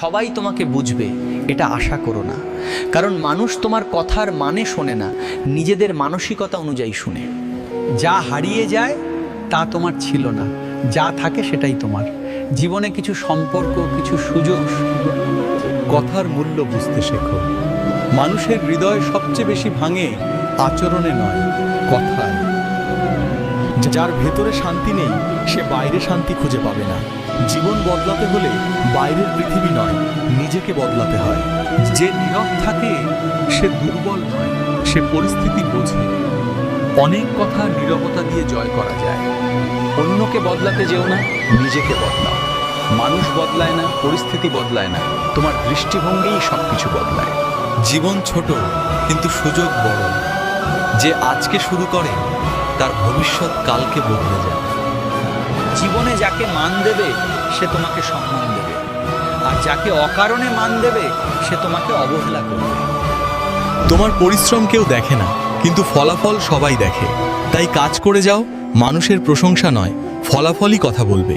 সবাই তোমাকে বুঝবে এটা আশা করো না। কারণ মানুষ তোমার কথার মানে শোনে না, নিজেদের মানসিকতা অনুযায়ী শুনে। যা হারিয়ে যায় তা তোমার ছিল না, যা থাকে সেটাই তোমার। জীবনে কিছু সম্পর্ক, কিছু সুযোগ। কথার মূল্য বুঝতে শেখো। মানুষের হৃদয় সবচেয়ে বেশি ভাঙে আচরণে নয়, কথায়। যার ভেতরে শান্তি নেই সে বাইরে শান্তি খুঁজে পাবে না। জীবন বদলাতে হলে বাইরের পৃথিবী নয়, নিজেকে বদলাতে হয়। যে নীরব থাকে সে দুর্বল নয়, সে পরিস্থিতি বোঝে। অনেক কথা নীরবতা দিয়ে জয় করা যায়। অন্যকে বদলাতে যেও না, নিজেকে বদলাও। মানুষ বদলায় না, পরিস্থিতি বদলায় না, তোমার দৃষ্টিভঙ্গিই সবকিছু বদলায়। জীবন ছোট কিন্তু সুযোগ বড়। যে আজকে শুরু করে তার ভবিষ্যৎ কালকে বদলে যায়। জীবনে যাকে মান দেবে সে তোমাকে সম্মান দেবে, আর যাকে অকারণে মান দেবে সে তোমাকে অবহেলা করবে। তোমার পরিশ্রম কেউ দেখে না, কিন্তু ফলাফল সবাই দেখে। তাই কাজ করে যাও, মানুষের প্রশংসা নয়, ফলাফলই কথা বলবে।